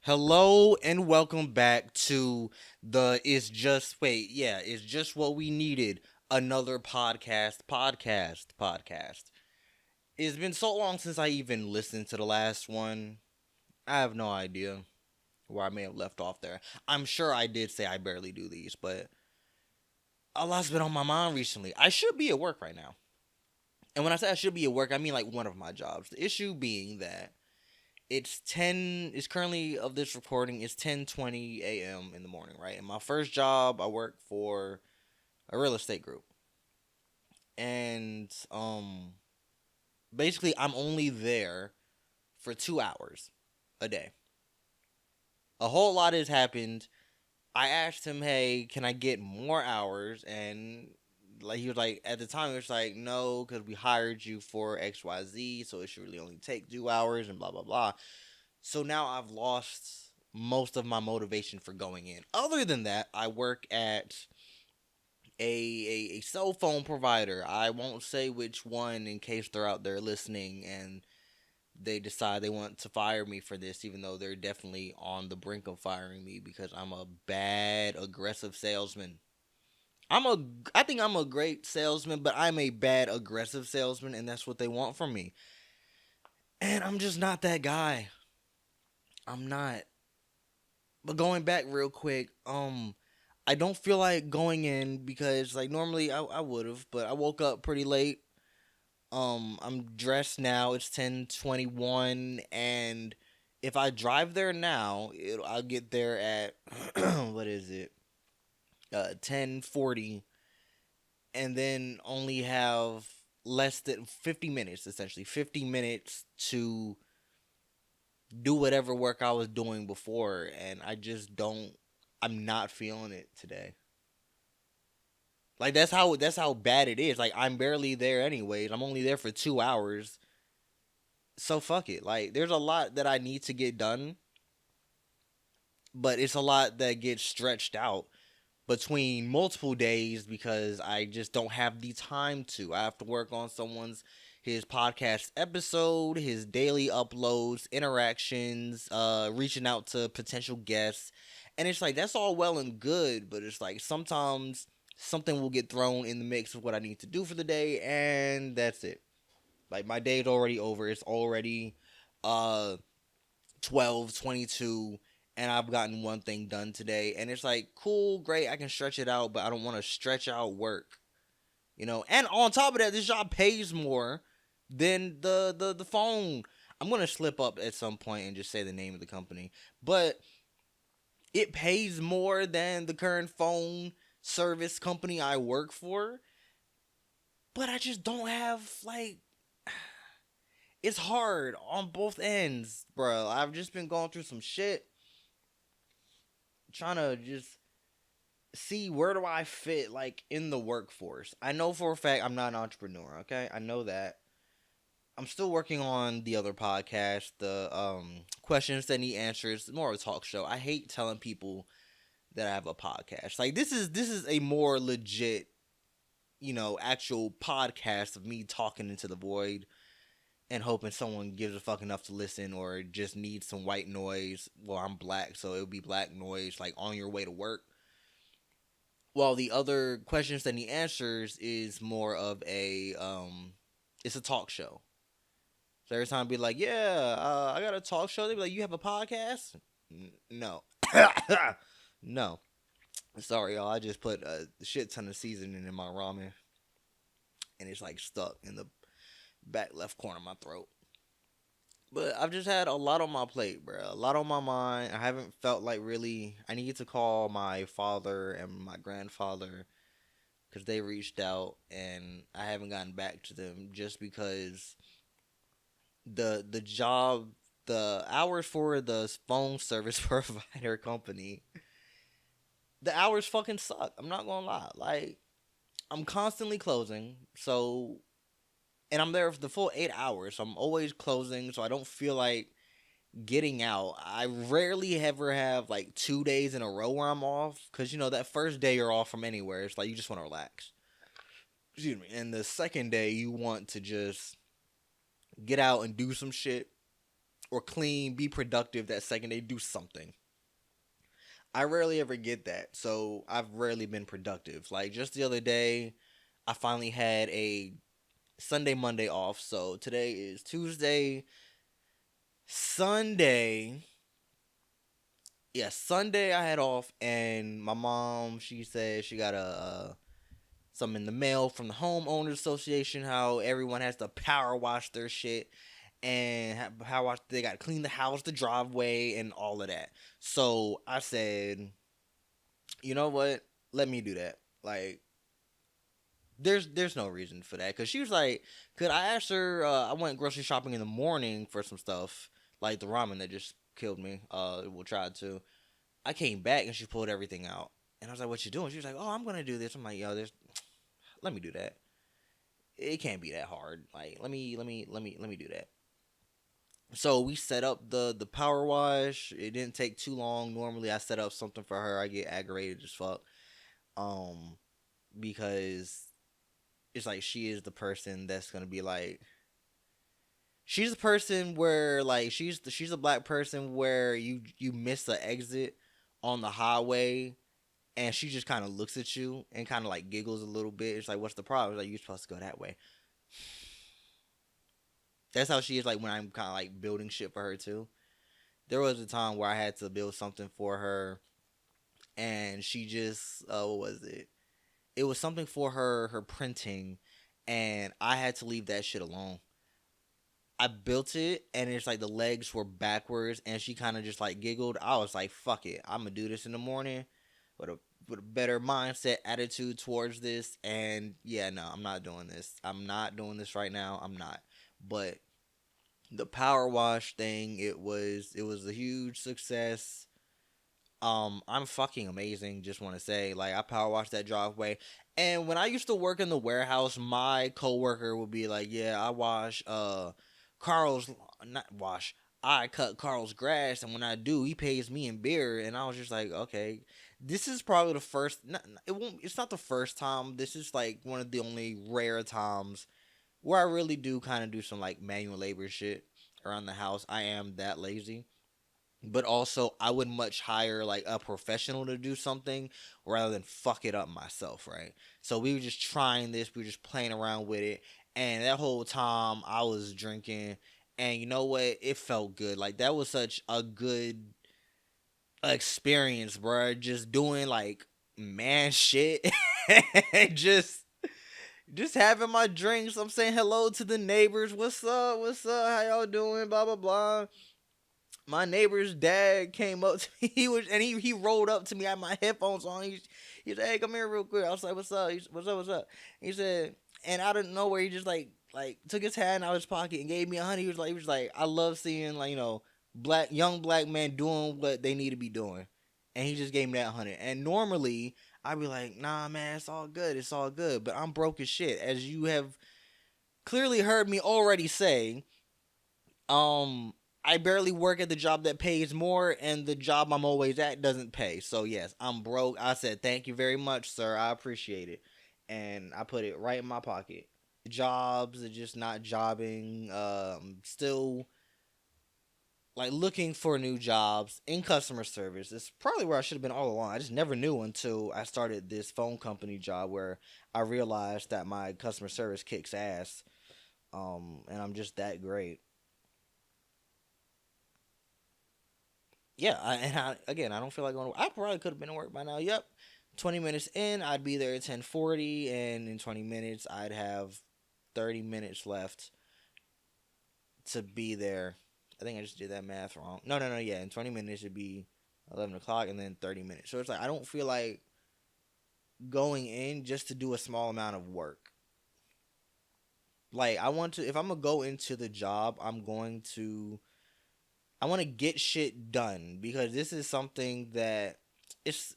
Hello and welcome back to the It's Just What We Needed, another podcast. It's been so long since I even listened to the last one. I have no idea where I may have left off there. I'm sure I did say I barely do these, but a lot's been on my mind recently. I should be at work right now. And when I say I should be at work, I mean like one of my jobs. The issue being that it's currently of this recording it's 10:20 a.m. in the morning, right? And my first job, I work for a real estate group. And basically I'm only there for 2 hours a day. A whole lot has happened. I asked him, "Hey, can I get more hours?" And like he was like at the time he was like, "No, cuz we hired you for XYZ, so it should really only take 2 hours and blah blah blah." So now I've lost most of my motivation for going in. Other than that, I work at a cell phone provider. I won't say which one in case they're out there listening and they decide they want to fire me for this, even though they're definitely on the brink of firing me because I'm a bad, aggressive salesman. I think I'm a great salesman, but I'm a bad, aggressive salesman, and that's what they want from me. And I'm just not that guy. I'm not. But going back real quick, I don't feel like going in because like normally I would have, but I woke up pretty late. I'm dressed now. It's 10:21, and if I drive there now, I'll get there at what is it? 10:40, and then only have less than 50 minutes, essentially 50 minutes to do whatever work I was doing before, and I just don't. I'm not feeling it today. Like that's how bad it is. Like I'm barely there anyways. I'm only there for 2 hours. So fuck it. Like there's a lot that I need to get done, but it's a lot that gets stretched out between multiple days because I just don't have the time to. I have to work on someone's his podcast episode, his daily uploads, interactions, reaching out to potential guests. And it's like that's all well and good, but it's like sometimes something will get thrown in the mix of what I need to do for the day and that's it. Like my day's already over. It's already uh 12:22 and I've gotten one thing done today and it's like cool, great, I can stretch it out, but I don't want to stretch out work. And on top of that, this job pays more than the phone. I'm gonna slip up at some point and just say the name of the company, but it pays more than the current phone service company I work for. But I just don't have like it's hard on both ends, bro. I've just been going through some shit, trying to just see where do I fit like in the workforce. I know for a fact I'm not an entrepreneur. Okay, I know that. I'm still working on the other podcast, the questions that need answers. It's more of a talk show. I hate telling people that I have a podcast. Like this is a more legit, actual podcast of me talking into the void and hoping someone gives a fuck enough to listen or just needs some white noise. Well, I'm black, so it would be black noise like on your way to work. While the other questions that need answers is more of it's a talk show. So every time I be like, yeah, I got a talk show. They be like, you have a podcast? No. No. Sorry, y'all. I just put a shit ton of seasoning in my ramen. And it's like stuck in the back left corner of my throat. But I've just had a lot on my plate, bro. A lot on my mind. I haven't felt like really. I need to call my father and my grandfather because they reached out and I haven't gotten back to them just because the job, the hours for the phone service provider company, the hours fucking suck. I'm not gonna lie. Like I'm constantly closing, so and I'm there for the full 8 hours. So I'm always closing, so I don't feel like getting out. I rarely ever have like 2 days in a row where I'm off, because that first day you're off from anywhere. It's like you just want to relax. Excuse me. And the second day you want to just get out and do some shit. or clean, be productive that second day, do something. I rarely ever get that. So I've rarely been productive. Like just the other day, I finally had a Sunday, Monday off. So today is Tuesday, Sunday. Yeah, Sunday I had off, and my mom, she said she got some in the mail from the homeowners association. How everyone has to power wash their shit, and how wash they got to clean the house, the driveway, and all of that. So I said, you know what? Let me do that. Like, there's no reason for that, because she was like, could I asked her? I went grocery shopping in the morning for some stuff like the ramen that just killed me. We'll try to. I came back and she pulled everything out, and I was like, "What you doing?" She was like, "Oh, I'm gonna do this." I'm like, "Yo, there's, let me do that. It can't be that hard. Like, let me do that." So we set up the power wash. It didn't take too long. Normally, I set up something for her. I get aggravated as fuck, um, because it's like she is the person that's gonna be like. She's the person where like she's a black person where you miss the exit on the highway, and she just kind of looks at you and kind of like giggles a little bit. It's like, what's the problem? It's like, you're supposed to go that way. That's how she is like when I'm kind of like building shit for her too. There was a time where I had to build something for her, and she just what was it? It was something for her printing, and I had to leave that shit alone. I built it, and it's like the legs were backwards, and she kind of just like giggled. I was like, "Fuck it, I'm gonna do this in the morning with a better mindset, attitude towards this." And yeah, no, I'm not doing this. I'm not doing this right now. I'm not. But the power wash thing, it was a huge success. I'm fucking amazing. Just want to say, like, I power wash that driveway. And when I used to work in the warehouse, my coworker would be like, "Yeah, I wash Carl's not wash. I cut Carl's grass, and when I do, he pays me in beer." And I was just like, "Okay, this is probably the first. Not, it won't. It's not the first time. This is like one of the only rare times where I really do kind of do some like manual labor shit around the house. I am that lazy." But also, I would much hire like a professional to do something rather than fuck it up myself, right? So we were just trying this, we were just playing around with it, and that whole time I was drinking, and you know what? It felt good. Like that was such a good experience, bro. Just doing like man shit, and just having my drinks. I'm saying hello to the neighbors. What's up? What's up? How y'all doing? Blah blah blah. My neighbor's dad came up to me. He rolled up to me. I had my headphones on. He said, "Hey, come here real quick." I was like, "What's up?" "What's up? What's up?" He said, and out of nowhere, he just like took his hand out of his pocket and gave me $100. He was like, "I love seeing like young black men doing what they need to be doing," and he just gave me that 100. And normally I'd be like, "Nah, man, it's all good. It's all good." But I'm broke as shit, as you have clearly heard me already say. Um, I barely work at the job that pays more, and the job I'm always at doesn't pay. So yes, I'm broke. I said thank you very much, sir. I appreciate it, and I put it right in my pocket. Jobs are just not jobbing. Still like looking for new jobs in customer service. It's probably where I should have been all along. I just never knew until I started this phone company job where I realized that my customer service kicks ass. And I'm just that great. Yeah, again, I don't feel like going to work. I probably could have been at work by now. Yep. 20 minutes in, I'd be there at 10:40, and in 20 minutes, I'd have 30 minutes left to be there. I think I just did that math wrong. No, no, no, yeah. In 20 minutes, it'd be 11 o'clock, and then 30 minutes. So it's like, I don't feel like going in just to do a small amount of work. Like, if I'm going to go into the job, I want to get shit done, because this is something that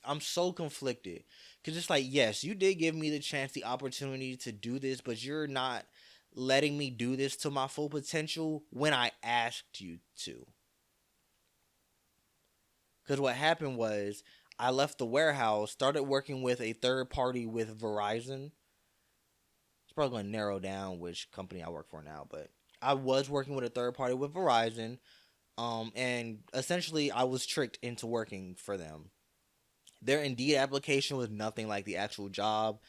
I'm so conflicted, because it's like, yes, you did give me the chance, the opportunity to do this, but you're not letting me do this to my full potential when I asked you to. Because what happened was, I left the warehouse, started working with a third party with Verizon. It's probably going to narrow down which company I work for now, but I was working with a third party with Verizon. And essentially I was tricked into working for them. Their Indeed application was nothing like the actual job.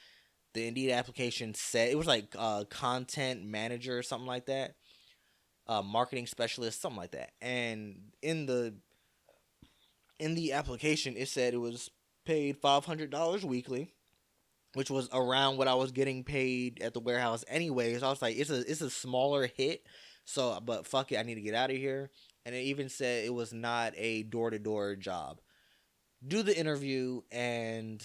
The Indeed application said it was like content manager or something like that, marketing specialist, something like that. And in the application, it said it was paid $500 weekly, which was around what I was getting paid at the warehouse anyways. I was like, it's a smaller hit, so but fuck it, I need to get out of here. And it even said it was not a door to door job. Do the interview, and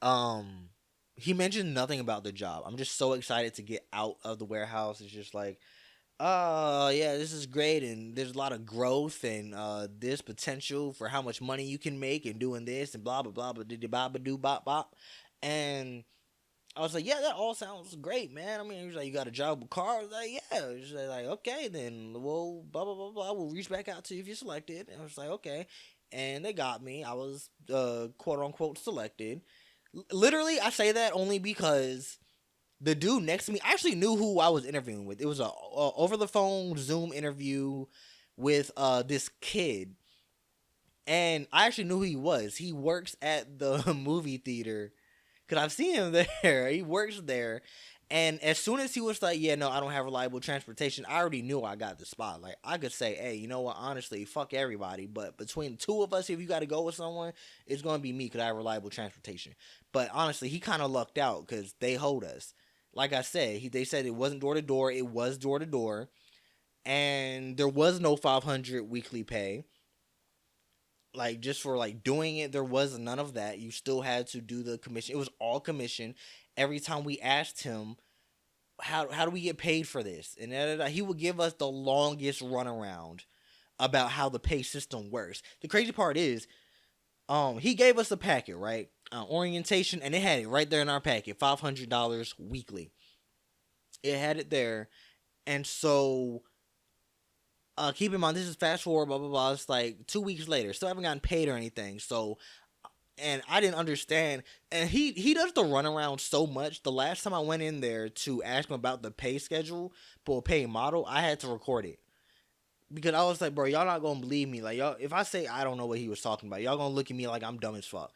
um he mentioned nothing about the job. I'm just so excited to get out of the warehouse. It's just like, oh yeah, this is great, and there's a lot of growth, and there's potential for how much money you can make and doing this and blah blah blah blah blah blah blah blah blah. And I was like, yeah, that all sounds great, man. I mean, he was like, you got a job with car? I was like, yeah. He was like, okay, then we'll blah blah blah blah. We'll reach back out to you if you're selected. And I was like, okay. And they got me. I was quote unquote selected. Literally, I say that only because the dude next to me, I actually knew who I was interviewing with. It was a over the phone Zoom interview with this kid, and I actually knew who he was. He works at the movie theater because I've seen him there. He works there. And as soon as he was like, yeah, no, I don't have reliable transportation, I already knew I got the spot. Like, I could say, hey, you know what, honestly, fuck everybody. But between the two of us, if you got to go with someone, it's going to be me because I have reliable transportation. But honestly, he kind of lucked out because they hold us. Like I said, they said it wasn't door to door, it was door to door. And there was no 500 weekly pay. Like, just for like doing it, there was none of that. You still had to do the commission. It was all commission. Every time we asked him, how do we get paid for this, and he would give us the longest runaround about how the pay system works. The crazy part is, he gave us a packet, right? Orientation, and it had it right there in our packet, $500 weekly. It had it there, and so keep in mind, this is fast forward, blah blah blah. It's like 2 weeks later, still haven't gotten paid or anything. So, and I didn't understand. And he does the runaround so much. The last time I went in there to ask him about the pay schedule, for pay model, I had to record it because I was like, bro, y'all not gonna believe me. Like, y'all, if I say I don't know what he was talking about, y'all gonna look at me like I'm dumb as fuck.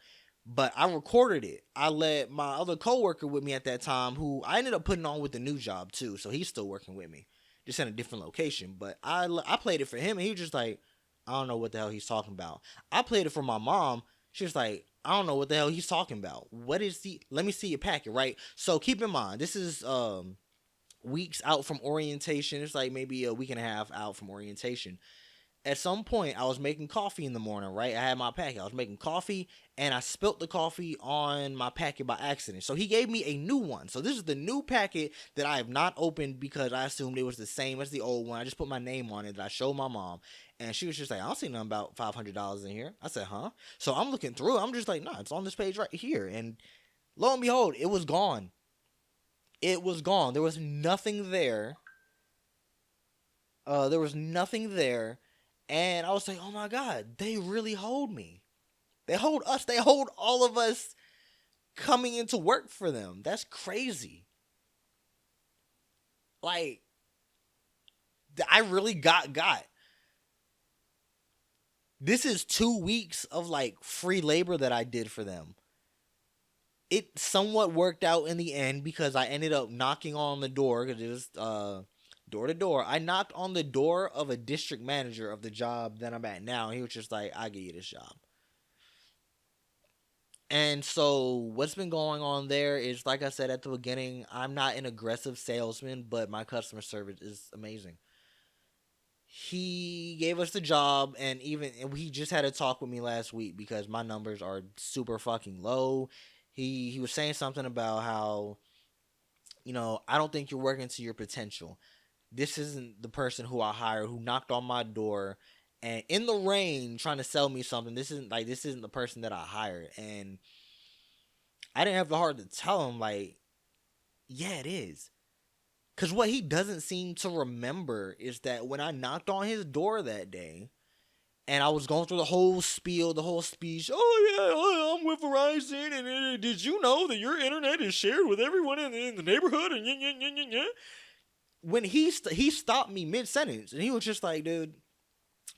But I recorded it. I let my other coworker with me at that time, who I ended up putting on with the new job too, so he's still working with me, just in a different location. But I played it for him, and he was just like, I don't know what the hell he's talking about. I played it for my mom. She was like, I don't know what the hell he's talking about. What is the? Let me see your packet, right? So keep in mind, this is weeks out from orientation. It's like maybe a week and a half out from orientation. At some point, I was making coffee in the morning, right? I had my packet. I was making coffee, and I spilt the coffee on my packet by accident. So he gave me a new one. So this is the new packet that I have not opened because I assumed it was the same as the old one. I just put my name on it that I showed my mom. And she was just like, I don't see nothing about $500 in here. I said, huh? So I'm looking through it. I'm just like, no, it's on this page right here. And lo and behold, it was gone. It was gone. There was nothing there. There was nothing there. And I was like, oh my God, they really hold me. They hold us. They hold all of us coming into work for them. That's crazy. Like, I really got. This is 2 weeks of like free labor that I did for them. It somewhat worked out in the end because I ended up knocking on the door because it was door to door. I knocked on the door of a district manager of the job that I'm at now. And he was just like, I'll get you this job. And so what's been going on there is, like I said at the beginning, I'm not an aggressive salesman, but my customer service is amazing. He gave us the job, and he just had a talk with me last week because my numbers are super fucking low. He was saying something about how, I don't think you're working to your potential. This isn't the person who I hired who knocked on my door and in the rain trying to sell me something. This isn't the person that I hired. And I didn't have the heart to tell him, like, yeah, it is. Because what he doesn't seem to remember is that when I knocked on his door that day, and I was going through the whole spiel, the whole speech. Oh, yeah, I'm with Verizon, and did you know that your internet is shared with everyone in the neighborhood? And yeah. When he stopped me mid-sentence, and he was just like, dude,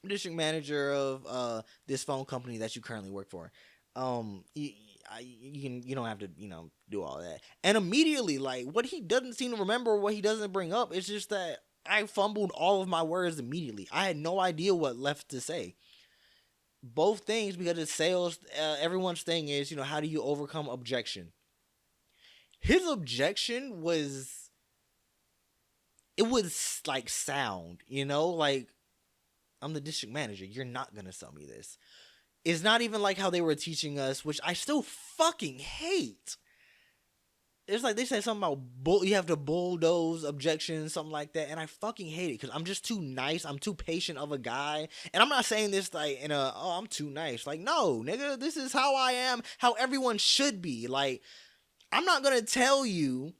district manager of this phone company that you currently work for. You, you don't have to do all that. And immediately, like, what he doesn't seem to remember, what he doesn't bring up, is just that I fumbled all of my words immediately. I had no idea what left to say. Both things, because it's sales. Everyone's thing is, how do you overcome objection? His objection was, it was like sound, like, I'm the district manager. You're not gonna sell me this. It's not even like how they were teaching us, which I still fucking hate. It's like they said something about you have to bulldoze objections, something like that, and I fucking hate it because I'm just too nice. I'm too patient of a guy, and I'm not saying this like in a I'm too nice. Like, no, nigga, this is how I am, how everyone should be. Like, I'm not gonna tell you,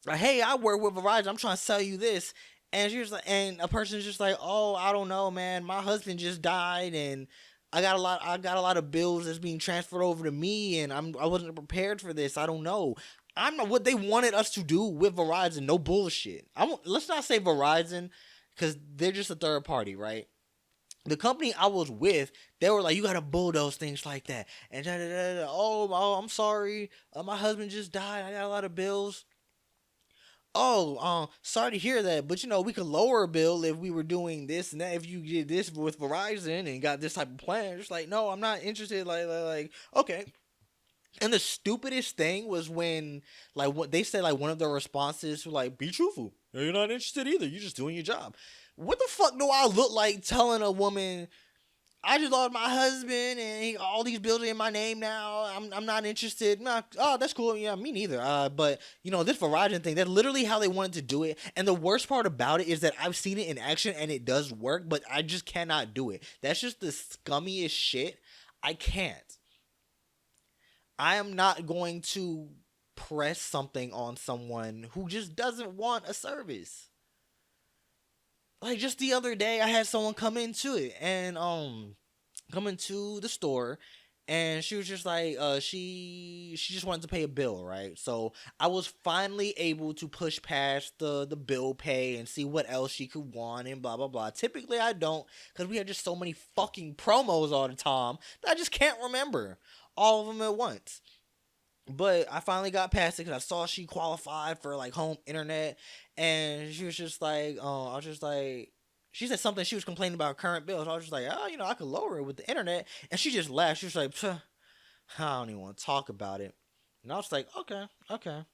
like, hey, I work with Verizon. I'm trying to sell you this, and she's like, and a person's just like, oh, I don't know, man. My husband just died, and I got a lot of bills that's being transferred over to me, and I wasn't prepared for this. I don't know. I'm not what they wanted us to do with Verizon. No bullshit. Let's not say Verizon, because they're just a third party, right? The company I was with, they were like, you gotta bulldoze things like that, and da, da, da, da. Oh, I'm sorry. My husband just died. I got a lot of bills. Oh, sorry to hear that, but we could lower a bill if we were doing this and that. If you did this with Verizon and got this type of plan, it's like, no, I'm not interested. Like, okay. And the stupidest thing was when, like, what they said, like, one of the responses was like, be truthful. You're not interested either. You're just doing your job. What the fuck do I look like telling a woman, I just lost my husband and all these bills are in my name now. I'm not interested. Nah, oh, that's cool. Yeah, me neither. But this Verizon thing, that's literally how they wanted to do it. And the worst part about it is that I've seen it in action and it does work, but I just cannot do it. That's just the scummiest shit. I can't. I am not going to press something on someone who just doesn't want a service. Like, just the other day, I had someone come into it and come into the store, and she was just like, she just wanted to pay a bill, right? So I was finally able to push past the bill pay and see what else she could want and blah blah blah. Typically, I don't, because we have just so many fucking promos all the time that I just can't remember all of them at once. But I finally got past it because I saw she qualified for like home internet, and she was just like, I was just like, she said something. She was complaining about current bills. I was just like, oh, I could lower it with the internet, and she just laughed. She was like, I don't even want to talk about it. And I was like, okay, okay.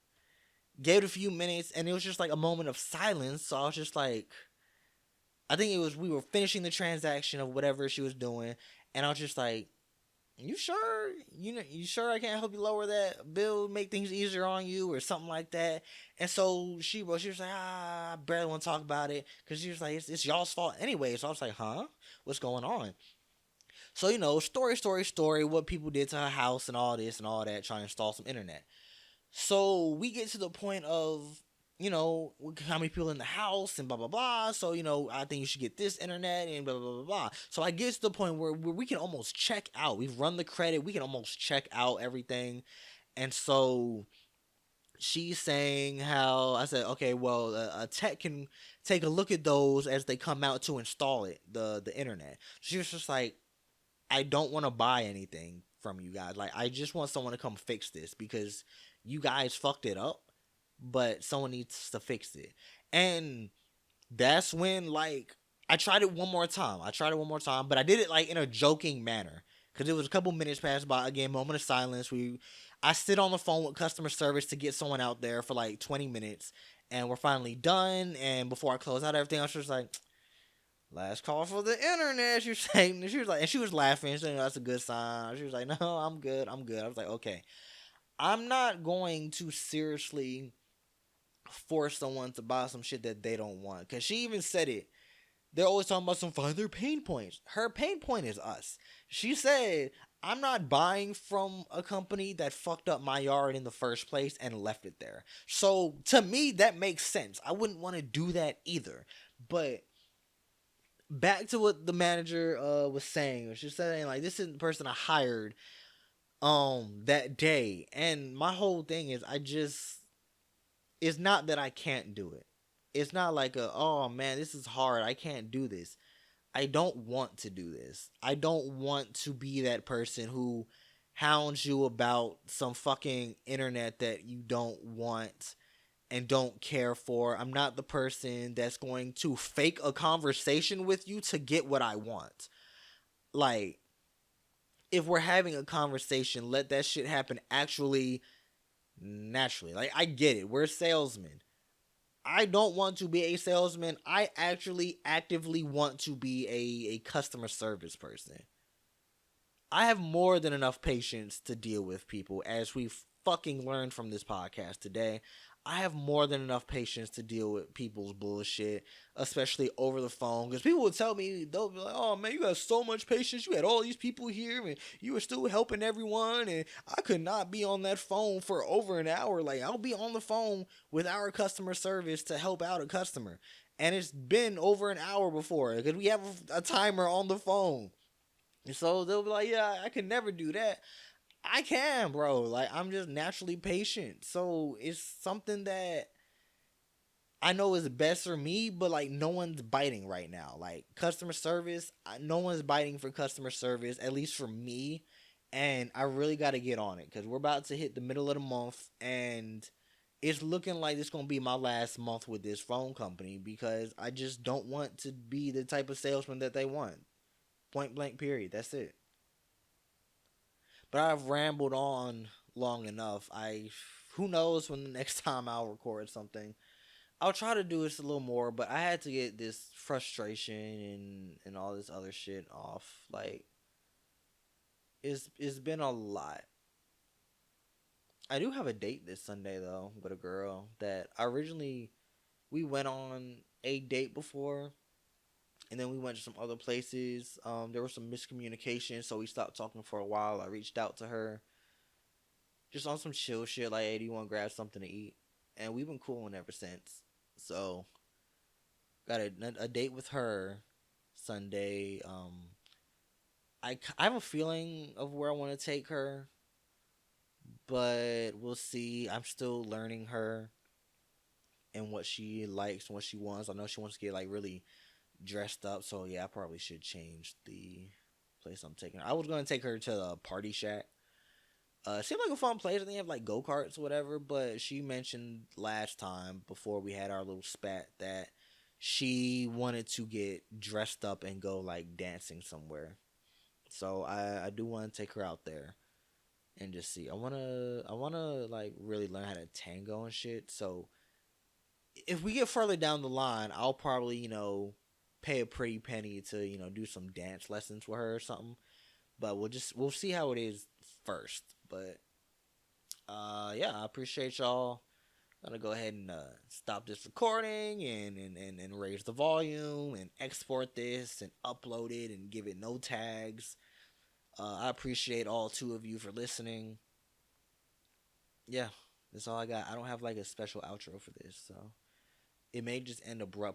Gave it a few minutes, and it was just like a moment of silence. So I was just like, I think it was we were finishing the transaction of whatever she was doing, and I was just like, you sure? You sure I can't help you lower that bill, make things easier on you, or something like that? And so she was like, I barely want to talk about it because she was like, it's y'all's fault anyway. So I was like, huh? What's going on? So story, what people did to her house and all this and all that, trying to install some internet. So we get to the point of, how many people in the house and blah, blah, blah. So, I think you should get this internet and blah, blah, blah, blah. So I get to the point where we can almost check out. We've run the credit. We can almost check out everything. And so she's saying how, I said, okay, well, a tech can take a look at those as they come out to install it, the internet. She was just like, I don't want to buy anything from you guys. Like, I just want someone to come fix this because you guys fucked it up, but someone needs to fix it. And that's when, like, I tried it one more time. But I did it like in a joking manner because it was a couple minutes passed by. Again, moment of silence. I sit on the phone with customer service to get someone out there for like 20 minutes, and we're finally done. And before I close out everything, I was just like, last call for the internet. She was saying, she was like, and she was laughing. She was like, that's a good sign. She was like, no, I'm good. I was like, okay. I'm not going to seriously force someone to buy some shit that they don't want. Because she even said it. They're always talking about find their pain points. Her pain point is us. She said, I'm not buying from a company that fucked up my yard in the first place and left it there. So to me, that makes sense. I wouldn't want to do that either. But back to what the manager was saying. She was saying, like, this is the person I hired that day. And my whole thing is, it's not that I can't do it. It's not like oh man, this is hard, I can't do this. I don't want to do this. I don't want to be that person who hounds you about some fucking internet that you don't want and don't care for. I'm not the person that's going to fake a conversation with you to get what I want. Like, if we're having a conversation, let that shit happen actually naturally. Like, I get it. We're salesmen. I don't want to be a salesman. I actually actively want to be a customer service person. I have more than enough patience to deal with people, as we fucking learned from this podcast today. I have more than enough patience to deal with people's bullshit, especially over the phone. Because people would tell me, they'll be like, oh man, you got so much patience. You had all these people here and you were still helping everyone. And I could not be on that phone for over an hour. Like, I'll be on the phone with our customer service to help out a customer. And it's been over an hour before because we have a timer on the phone. And so they'll be like, yeah, I can never do that. I can, bro. Like, I'm just naturally patient. So it's something that I know is best for me, but like, no one's biting right now. Like, customer service, no one's biting for customer service, at least for me. And I really got to get on it because we're about to hit the middle of the month and it's looking like it's going to be my last month with this phone company because I just don't want to be the type of salesman that they want. Point blank, period. That's it. But I've rambled on long enough. Who knows when the next time I'll record something. I'll try to do this a little more, but I had to get this frustration and all this other shit off. Like, it's been a lot. I do have a date this Sunday though with a girl that originally we went on a date before, and then we went to some other places. There was some miscommunication, so we stopped talking for a while. I reached out to her just on some chill shit, like, hey, do you want to grab something to eat? And we've been cooling ever since. So, got a date with her Sunday. I have a feeling of where I want to take her, but we'll see. I'm still learning her and what she likes and what she wants. I know she wants to get like really dressed up, so yeah, I probably should change the place I'm taking her. I was gonna take her to the Party Shack. It seemed like a fun place. They have like go karts or whatever, but she mentioned last time before we had our little spat that she wanted to get dressed up and go like dancing somewhere. So I do want to take her out there and just see. I wanna like really learn how to tango and shit. So if we get further down the line, I'll probably pay a pretty penny to do some dance lessons with her or something. But we'll see how it is first. But yeah, I appreciate y'all. I'm gonna go ahead and stop this recording and raise the volume and export this and upload it and give it no tags. I appreciate all two of you for listening. Yeah, that's all I got. I don't have like a special outro for this, so it may just end abruptly.